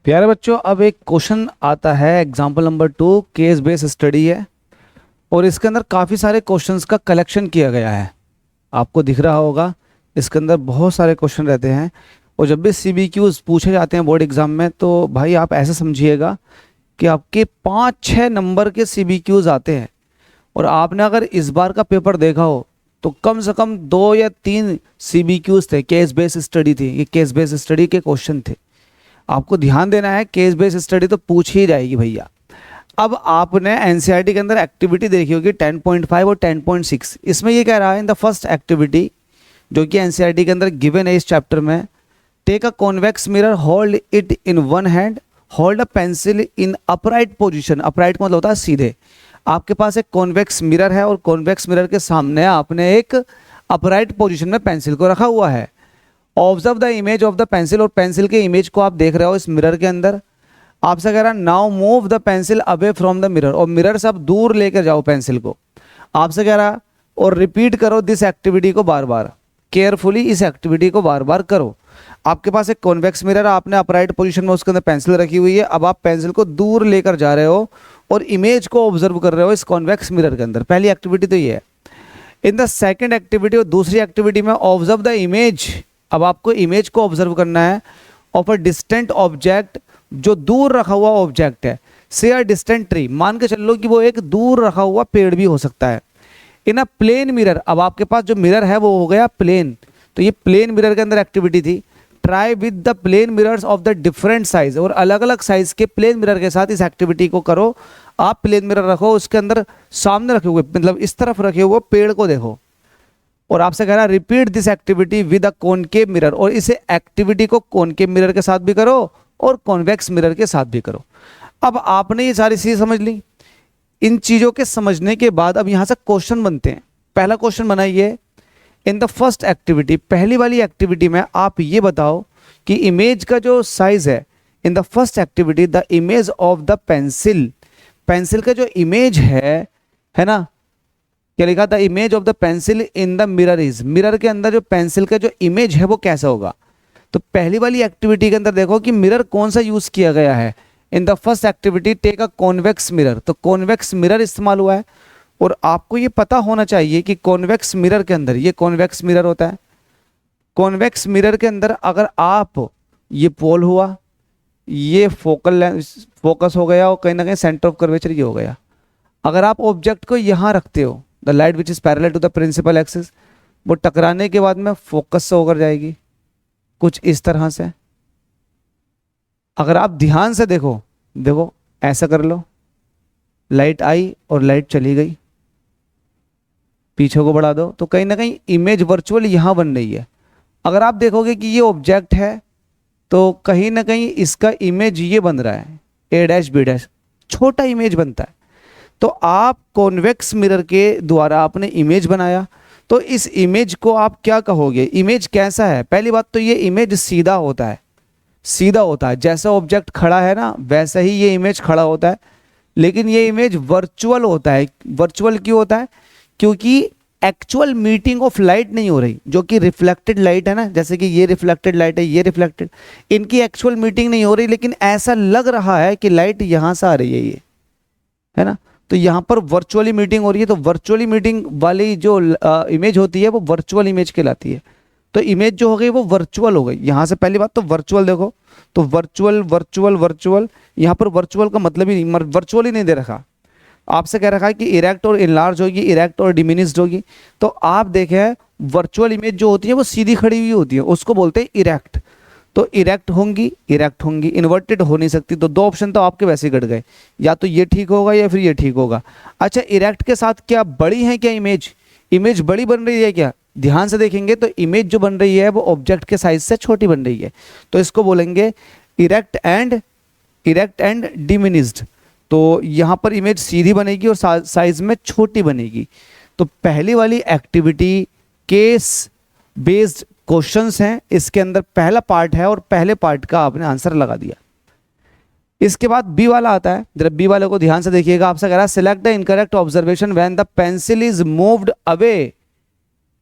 प्यारे बच्चों, अब एक क्वेश्चन आता है example number 2। Case based study है और इसके अंदर काफ़ी सारे क्वेश्चंस का कलेक्शन किया गया है। आपको दिख रहा होगा इसके अंदर बहुत सारे क्वेश्चन रहते हैं। और जब भी सीबीक्यूज पूछे जाते हैं बोर्ड एग्जाम में, तो भाई आप ऐसे समझिएगा कि आपके 5-6 नंबर के सीबीक्यूज आते हैं। और आपने अगर इस बार का पेपर देखा हो तो कम से कम 2 या 3 सीबीक्यूज थे, केस बेस्ड स्टडी थी। ये केस बेस्ड स्टडी के क्वेश्चन थे। आपको ध्यान देना है, केस बेस्ड स्टडी तो पूछ ही जाएगी भैया। अब आपने एनसीईआरटी के अंदर एक्टिविटी देखी होगी 10.5 और 10.6। इसमें ये कह रहा है इन द फर्स्ट एक्टिविटी, जो कि एनसीईआरटी के अंदर गिवन है इस चैप्टर में, take a convex mirror, hold it in one hand, hold a pencil in upright position. Upright मतलब होता है सीधे। आपके पास एक कॉन्वेक्स मिरर है और कॉन्वेक्स मिरर के सामने आपने एक अपराइट पोजिशन में पेंसिल को रखा हुआ है। Observe the image of the pencil, और पेंसिल के इमेज को आप देख रहे हो इस मिरर के अंदर। आपसे कह रहा है now move the pencil away from the mirror, और मिरर से आप दूर लेकर जाओ पेंसिल को। आपसे कह रहा और रिपीट करो दिस एक्टिविटी को बार बार, केयरफुली इस एक्टिविटी को बार बार करो। आपके पास एक कॉन्वेक्स मिरर, आपने अपराइट पोजीशन में उसके अंदर पेंसिल रखी हुई है। अब आप पेंसिल को दूर लेकर जा रहे हो और इमेज को ऑब्जर्व कर रहे हो इस कॉन्वेक्स मिरर के अंदर। पहली एक्टिविटी तो ये है। इन द सेकेंड एक्टिविटी, और दूसरी एक्टिविटी में ऑब्जर्व द इमेज। अब आपको इमेज को ऑब्जर्व करना है ऑफ अ डिस्टेंट ऑब्जेक्ट, जो दूर रखा हुआ ऑब्जेक्ट है। से अ डिस्टेंट ट्री, मान के चल लो कि वो एक दूर रखा हुआ पेड़ भी हो सकता है। इन अ प्लेन मिरर, अब आपके पास जो मिरर है वो हो गया प्लेन, तो ये प्लेन मिरर के अंदर एक्टिविटी थी। Try with the plane mirrors of the different size, और अलग अलग साइज के प्लेन मिरर के साथ इस एक्टिविटी को करो। आप प्लेन मिरर रखो, उसके अंदर सामने रखे हुए, मतलब इस तरफ रखे हुए पेड़ को देखो। और आपसे कह रहा है repeat this activity with a concave mirror, और इसे एक्टिविटी को कॉनकेव मिरर के साथ भी करो और कॉन्वेक्स मिरर के साथ भी करो। अब आपने ये सारी चीज़ समझ ली। इन चीज़ों के समझने के बाद अब यहाँ से क्वेश्चन बनते हैं। पहला क्वेश्चन बनाइए, इन द फर्स्ट एक्टिविटी, पहली वाली एक्टिविटी में आप ये बताओ कि इमेज का जो साइज है, in the first activity the image of the pencil, pencil का जो इमेज है ना, क्या लिखा था, image of the pencil in the mirror is, mirror के अंदर जो पेंसिल का जो इमेज है वो कैसा होगा। तो पहली वाली एक्टिविटी के अंदर देखो कि मिरर कौन सा यूज किया गया है। In the first activity take a convex mirror, तो कॉन्वेक्स मिरर इस्तेमाल हुआ है। और आपको ये पता होना चाहिए कि कॉन्वेक्स मिरर के अंदर, ये कॉन्वेक्स मिरर होता है। कॉन्वेक्स मिरर के अंदर अगर आप, ये पोल हुआ, ये फोकस हो गया और कहीं ना कहीं सेंटर ऑफ कर्वेचर ये हो गया। अगर आप ऑब्जेक्ट को यहाँ रखते हो, the light which is parallel to the principal axis, वो टकराने के बाद में फोकस से होकर जाएगी कुछ इस तरह से। अगर आप ध्यान से देखो, देखो ऐसा कर लो, लाइट आई और लाइट चली गई, पीछे को बढ़ा दो, तो कहीं ना कहीं इमेज वर्चुअल यहां बन रही है। अगर आप देखोगे कि ये ऑब्जेक्ट है तो कहीं ना कहीं इसका इमेज ये बन रहा है, ए डैश बी डैश, छोटा इमेज बनता है। तो आप कॉन्वेक्स मिरर के द्वारा आपने इमेज बनाया, तो इस इमेज को आप क्या कहोगे, इमेज कैसा है। पहली बात तो ये इमेज सीधा होता है, सीधा होता है, जैसा ऑब्जेक्ट खड़ा है ना वैसा ही ये इमेज खड़ा होता है। लेकिन ये इमेज वर्चुअल होता है। वर्चुअल क्यों होता है, क्योंकि एक्चुअल मीटिंग ऑफ लाइट नहीं हो रही, जो कि रिफ्लेक्टेड लाइट है ना, जैसे कि ये रिफ्लेक्टेड लाइट है, ये रिफ्लेक्टेड, इनकी एक्चुअल मीटिंग नहीं हो रही, लेकिन ऐसा लग रहा है कि लाइट यहां से आ रही है, ये है ना। तो यहाँ पर वर्चुअली मीटिंग हो रही है, तो वर्चुअली मीटिंग वाली जो इमेज होती है वो वर्चुअल इमेज कहलाती है। तो इमेज जो हो गई वो वर्चुअल हो गई। यहाँ से पहली बात तो वर्चुअल देखो, तो वर्चुअल वर्चुअल वर्चुअल, यहाँ पर वर्चुअल का मतलब ही नहीं, वर्चुअल ही नहीं दे रखा। आपसे कह रखा है कि इरेक्ट और इनलार्ज होगी, इरेक्ट और डिमिनिश्ड होगी। तो आप देखें वर्चुअल इमेज जो होती है वो सीधी खड़ी हुई होती है, उसको बोलते हैं इरेक्ट। तो इरेक्ट होंगी, इरेक्ट होंगी, इन्वर्टेड हो नहीं सकती। तो दो ऑप्शन तो आपके वैसे ही कट गए, या तो ये ठीक होगा या फिर ये ठीक होगा। अच्छा, इरेक्ट के साथ क्या बड़ी है क्या इमेज, इमेज बड़ी बन रही है क्या। ध्यान से देखेंगे तो इमेज जो बन रही है वो ऑब्जेक्ट के साइज से छोटी बन रही है, तो इसको बोलेंगे इरेक्ट एंड डिमिनिश्ड। तो यहाँ पर इमेज सीधी बनेगी और साइज में छोटी बनेगी। तो पहली वाली एक्टिविटी केस बेस्ड क्वेश्चंस हैं, इसके अंदर पहला पार्ट है और पहले पार्ट का आपने आंसर लगा दिया। इसके बाद बी वाला आता है, जरा बी वाले को ध्यान से देखिएगा। आपसे कह रहा है select the incorrect observation when the pencil is moved away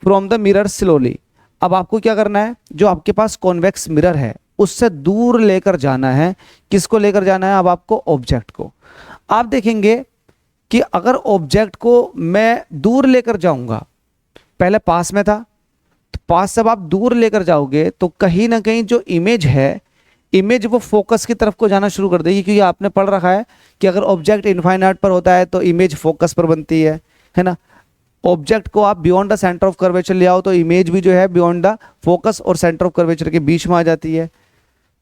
from the mirror slowly. अब आपको क्या करना है, जो आपके पास कॉन्वेक्स मिरर है उससे दूर लेकर जाना है। किसको लेकर जाना है? अब आपको ऑब्जेक्ट को। आप देखेंगे कि अगर ऑब्जेक्ट को मैं दूर लेकर जाऊंगा, पहले पास में था, तो पास से अब आप दूर लेकर जाओगे तो कहीं ना कहीं जो इमेज है, इमेज वो फोकस की तरफ को जाना शुरू कर देगी, क्योंकि आपने पढ़ रखा है कि अगर ऑब्जेक्ट इनफाइनाइट पर होता है तो इमेज फोकस पर बनती है ना। ऑब्जेक्ट को आप beyond the centre of curvature ले आओ तो इमेज भी जो है बियॉन्ड द फोकस और सेंटर ऑफ कर्वेचर के बीच में आ जाती है।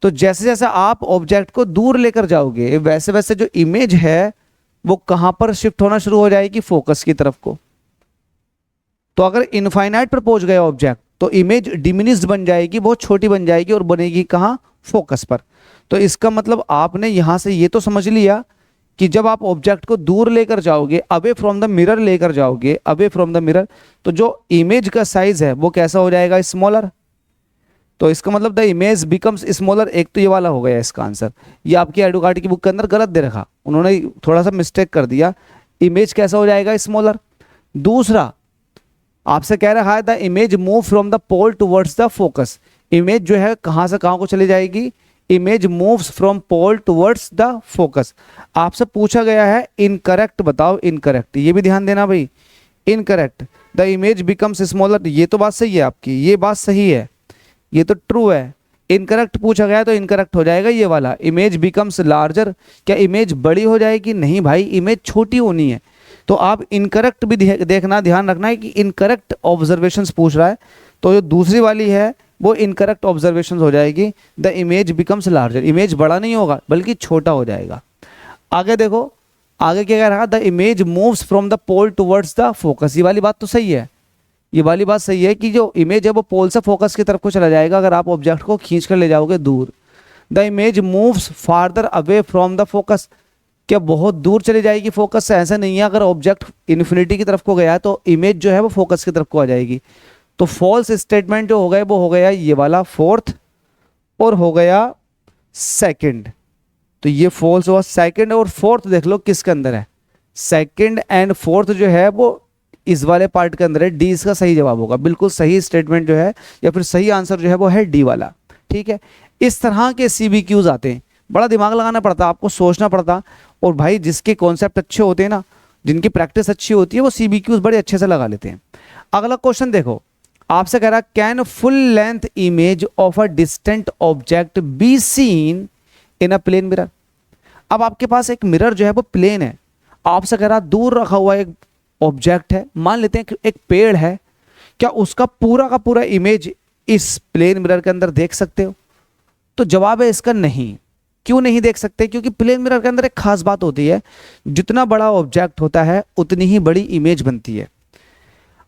तो जैसे जैसे आप ऑब्जेक्ट को दूर लेकर जाओगे वैसे वैसे जो इमेज है वो कहां पर शिफ्ट होना शुरू हो जाएगी? फोकस की तरफ को। तो अगर इनफाइनाइट पर पहुंच गए ऑब्जेक्ट तो इमेज डिमिनिश्ड बन जाएगी, बहुत छोटी बन जाएगी और बनेगी कहां? फोकस पर। तो इसका मतलब आपने यहां से ये तो समझ लिया कि जब आप ऑब्जेक्ट को दूर लेकर जाओगे, अवे फ्रॉम द मिरर लेकर जाओगे, अवे फ्रॉम द मिरर, तो जो इमेज का साइज है वो कैसा हो जाएगा? स्मॉलर। तो इसका मतलब द इमेज बिकम्स स्मॉलर। एक तो ये वाला हो गया इसका आंसर। ये आपकी एडवोकाट की बुक के अंदर गलत दे रखा, उन्होंने थोड़ा सा मिस्टेक कर दिया। इमेज कैसा हो जाएगा? स्मॉलर। दूसरा आपसे कह रहा है the image move from the pole towards the focus. Image जो है कहां से कहां को चली जाएगी? Image moves from pole towards the focus. आपसे पूछा गया है इनकरेक्ट बताओ, इनकरेक्ट, ये भी ध्यान देना भाई। Incorrect, the image becomes smaller, ये तो बात सही है आपकी, ये बात सही है, ये तो ट्रू है। इनकरेक्ट पूछा गया तो इनकरेक्ट हो जाएगा ये वाला। इमेज बिकम्स लार्जर, क्या इमेज बड़ी हो जाएगी? नहीं भाई, इमेज छोटी होनी है। तो आप इनकरेक्ट भी देखना, ध्यान रखना है कि इनकरेक्ट ऑब्जर्वेशंस पूछ रहा है, तो जो दूसरी वाली है वो इनकरेक्ट ऑब्जर्वेशंस हो जाएगी। The image becomes larger, image बड़ा नहीं होगा बल्कि छोटा हो जाएगा। आगे देखो, आगे क्या कह रहा है? The image moves from the pole towards the focus. ये वाली बात तो सही है, ये वाली बात सही है कि जो इमेज है वो पोल से फोकस की तरफ को चला जाएगा अगर आप ऑब्जेक्ट को खींच कर ले जाओगे दूर। The image moves farther away from the focus, क्या बहुत दूर चली जाएगी फोकस से? ऐसा नहीं है, अगर ऑब्जेक्ट इन्फिनिटी की तरफ को गया तो इमेज जो है वो फोकस की तरफ को आ जाएगी। तो फॉल्स स्टेटमेंट जो हो गया वो हो गया ये वाला फोर्थ, और हो गया सेकंड। तो ये फॉल्स हुआ। सेकंड और फोर्थ देख लो किसके अंदर है? सेकंड एंड फोर्थ जो है वो इस वाले पार्ट के अंदर है। डी इसका सही जवाब होगा। बिल्कुल सही स्टेटमेंट जो है या फिर सही आंसर जो है वो है डी वाला। ठीक है, इस तरह के CBQs आते हैं, बड़ा दिमाग लगाना पड़ता, आपको सोचना पड़ता। और भाई जिसके कॉन्सेप्ट अच्छे होते हैं ना, जिनकी प्रैक्टिस अच्छी होती है, वो CBQs बड़े अच्छे से लगा लेते हैं। अगला क्वेश्चन देखो, आपसे कह रहा है can full length image of a distant object be seen in a plane mirror. अब आपके पास एक मिरर जो है वो प्लेन है, आपसे कह रहा दूर रखा हुआ एक ऑब्जेक्ट है, मान लेते हैं एक पेड़ है, क्या उसका पूरा का पूरा इमेज इस प्लेन मिरर के अंदर देख सकते हो? तो जवाब है इसका नहीं। क्यों नहीं देख सकते? क्योंकि प्लेन मिरर के अंदर एक खास बात होती है, जितना बड़ा ऑब्जेक्ट होता है उतनी ही बड़ी इमेज बनती है।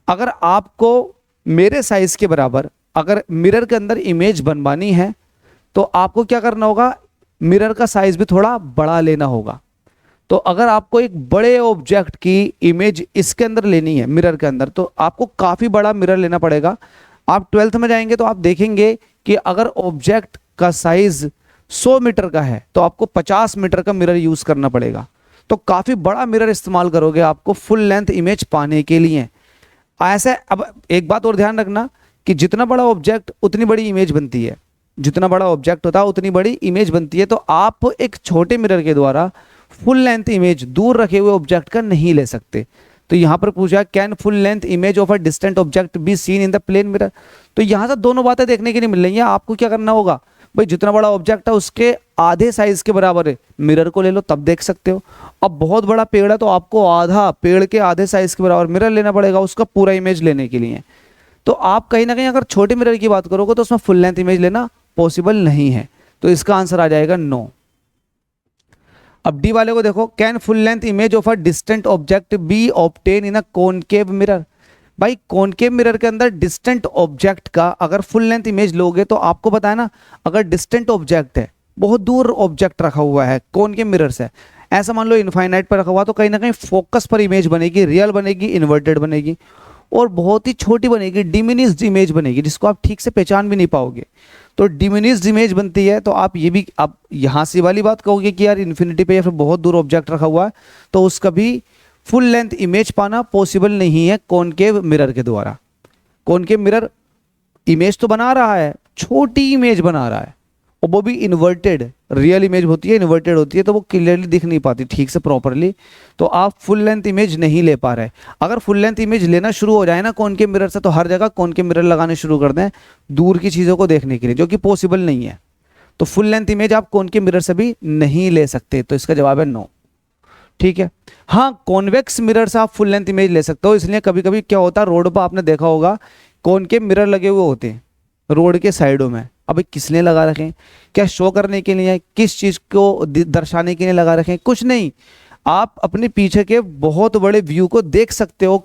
अगर आपको मेरे साइज के बराबर अगर मिरर के अंदर इमेज बनवानी है तो आपको क्या करना होगा? मिरर का साइज भी थोड़ा बड़ा लेना होगा। तो अगर आपको एक बड़े ऑब्जेक्ट की इमेज इसके अंदर लेनी है मिरर के अंदर, तो आपको काफ़ी बड़ा मिरर लेना पड़ेगा। आप 12th में जाएंगे तो आप देखेंगे कि अगर ऑब्जेक्ट का साइज 100 मीटर का है तो आपको 50 मीटर का मिरर यूज करना पड़ेगा। तो काफ़ी बड़ा मिरर इस्तेमाल करोगे आपको फुल लेंथ इमेज पाने के लिए। ऐसे अब एक बात और ध्यान रखना कि जितना बड़ा ऑब्जेक्ट उतनी बड़ी इमेज बनती है, जितना बड़ा ऑब्जेक्ट होता है उतनी बड़ी इमेज बनती है। तो आप एक छोटे मिरर के द्वारा फुल लेंथ इमेज दूर रखे हुए ऑब्जेक्ट का नहीं ले सकते। तो यहां पर पूछा can full length image of a distant object be seen in the plane mirror. तो यहां से दोनों बातें देखने के लिए मिल रही है। आपको क्या करना होगा भाई, जितना बड़ा ऑब्जेक्ट है उसके आधे साइज के बराबर है मिरर को ले लो, तब देख सकते हो। अब बहुत बड़ा पेड़ है तो आपको आधा पेड़ के आधे साइज के बराबर मिरर लेना पड़ेगा उसका पूरा इमेज लेने के लिए। तो आप कहीं ना कहीं अगर छोटे मिरर की बात करोगे तो उसमें फुल लेंथ इमेज लेना पॉसिबल नहीं है। तो इसका आंसर आ जाएगा नो। अब डी वाले को देखो, can full length image of a distant object B obtain in a concave mirror. भाई कॉनकेव मिरर के अंदर डिस्टेंट ऑब्जेक्ट का अगर फुल लेंथ इमेज लोगे तो आपको पता है ना, अगर डिस्टेंट ऑब्जेक्ट है, बहुत दूर ऑब्जेक्ट रखा हुआ है कॉनकेव मिरर से, ऐसा मान लो इनफाइनाइट पर रखा हुआ, तो कहीं ना कहीं फोकस पर इमेज बनेगी, रियल बनेगी, इन्वर्टेड बनेगी और बहुत ही छोटी बनेगी, डिमिनिश्ड इमेज बनेगी जिसको आप ठीक से पहचान भी नहीं पाओगे। तो डिमिनिश्ड इमेज बनती है। तो आप ये भी आप यहाँ से वाली बात कहोगे कि यार इन्फिनिटी पे या फिर बहुत दूर ऑब्जेक्ट रखा हुआ है तो उसका भी फुल लेंथ इमेज पाना पॉसिबल नहीं है कॉनकेव मिरर के द्वारा। कॉनकेव मिरर इमेज तो बना रहा है, छोटी इमेज बना रहा है और वो भी इन्वर्टेड, रियल इमेज होती है इन्वर्टेड होती है, तो वो क्लियरली दिख नहीं पाती ठीक से प्रॉपरली, तो आप फुल लेंथ इमेज नहीं ले पा रहे। अगर फुल लेंथ इमेज लेना शुरू हो जाए ना कॉनकेव मिरर से, तो हर जगह कॉनकेव मिरर लगाने शुरू कर दें दूर की चीज़ों को देखने के लिए, जो कि पॉसिबल नहीं है। तो फुल लेंथ इमेज आप कॉनकेव मिरर से भी नहीं ले सकते, तो इसका जवाब है नो। ठीक है। हाँ, कॉन्वेक्स मिरर से आप फुल लेंथ इमेज ले सकते हो, इसलिए कभी कभी क्या होता है रोड पर आपने देखा होगा कॉनकेव मिरर लगे हुए होते हैं रोड के साइडों में। अभी किसने लगा रखे हैं? क्या शो करने के लिए, किस चीज़ को दर्शाने के लिए लगा रखे हैं? कुछ नहीं, आप अपने पीछे के बहुत बड़े व्यू को देख सकते हो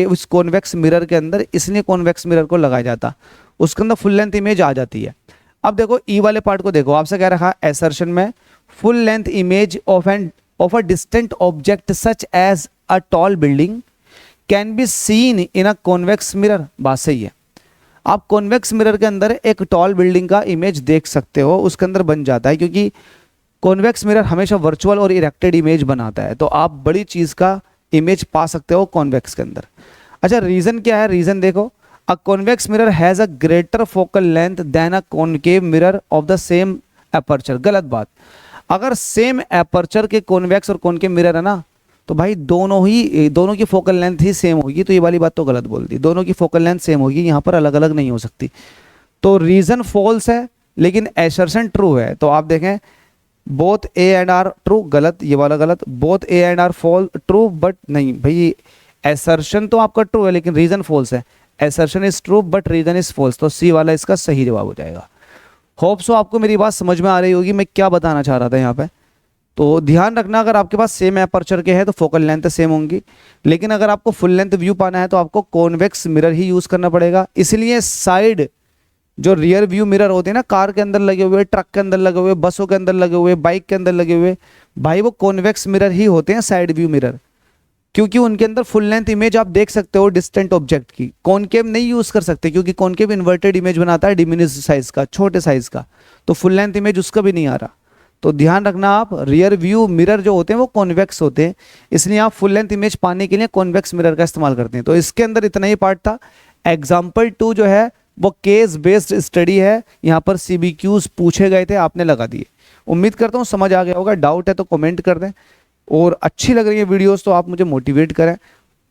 उस कॉन्वेक्स मिरर के अंदर, इसलिए कॉन्वेक्स मिरर को लगाया जाता, उसके अंदर फुल लेंथ इमेज आ जाती है। अब देखो ई वाले पार्ट को देखो, आपसे क्या रखा एसर्शन में, full length image of a distant object such as a tall building can be seen in a convex mirror. बात सही है, आप कॉन्वेक्स मिरर के अंदर एक टॉल बिल्डिंग का इमेज देख सकते हो, उसके अंदर बन जाता है, क्योंकि कॉन्वेक्स मिरर हमेशा वर्चुअल और इरेक्टेड इमेज बनाता है, तो आप बड़ी चीज़ का इमेज पा सकते हो कॉन्वेक्स के अंदर। अच्छा, रीज़न क्या है? रीज़न देखो, a convex mirror has a greater focal length than a concave mirror of the same aperture. गलत बात। अगर सेम एपर्चर के कॉन्वेक्स और कॉनकेव मिरर है ना, तो भाई दोनों की फोकल लेंथ ही सेम होगी, तो ये वाली बात तो गलत बोल दी। दोनों की फोकल लेंथ सेम होगी, यहाँ पर अलग अलग नहीं हो सकती। तो रीजन फॉल्स है, लेकिन एसर्शन ट्रू है। तो आप देखें both A and R true, गलत, ये वाला गलत। Both A and R false true, but नहीं भाई, एसर्शन तो आपका ट्रू है लेकिन रीजन फॉल्स है। Assertion is true but reason is false, तो सी वाला इसका सही जवाब हो जाएगा। होप सो आपको मेरी बात समझ में आ रही होगी मैं क्या बताना चाह रहा था यहाँ पे। तो ध्यान रखना, अगर आपके पास सेम एपर्चर के हैं तो फोकल लेंथ सेम होंगी, लेकिन अगर आपको फुल लेंथ व्यू पाना है तो आपको कॉन्वेक्स मिरर ही यूज करना पड़ेगा। इसलिए साइड जो रियर व्यू मिरर होते हैं ना, कार के अंदर लगे हुए, ट्रक के अंदर लगे हुए, बसों के अंदर लगे हुए, बाइक के अंदर लगे हुए, भाई वो कॉन्वेक्स मिरर ही होते हैं, साइड व्यू मिरर, क्योंकि उनके अंदर फुल लेंथ इमेज आप देख सकते हो डिस्टेंट ऑब्जेक्ट की। कॉनकेव नहीं यूज कर सकते, क्योंकि कॉनकेव इन्वर्टेड इमेज बनाता है डिमिनिश साइज का, छोटे साइज का, तो फुल लेंथ इमेज उसका भी नहीं आ रहा। तो ध्यान रखना, आप रियर व्यू मिरर जो होते हैं वो कॉन्वेक्स होते हैं, इसलिए आप फुल लेंथ इमेज पाने के लिए कॉन्वेक्स मिरर का इस्तेमाल करते हैं। तो इसके अंदर इतना ही पार्ट था। एग्जाम्पल 2 जो है वो केस बेस्ड स्टडी है, यहाँ पर CBQs पूछे गए थे, आपने लगा दिए। उम्मीद करता हूँ समझ आ गया होगा। डाउट है तो कमेंट कर दें, और अच्छी लग रही है वीडियोस तो आप मुझे मोटिवेट करें,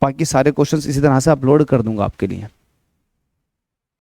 बाकी सारे क्वेश्चंस इसी तरह से अपलोड कर दूंगा आपके लिए।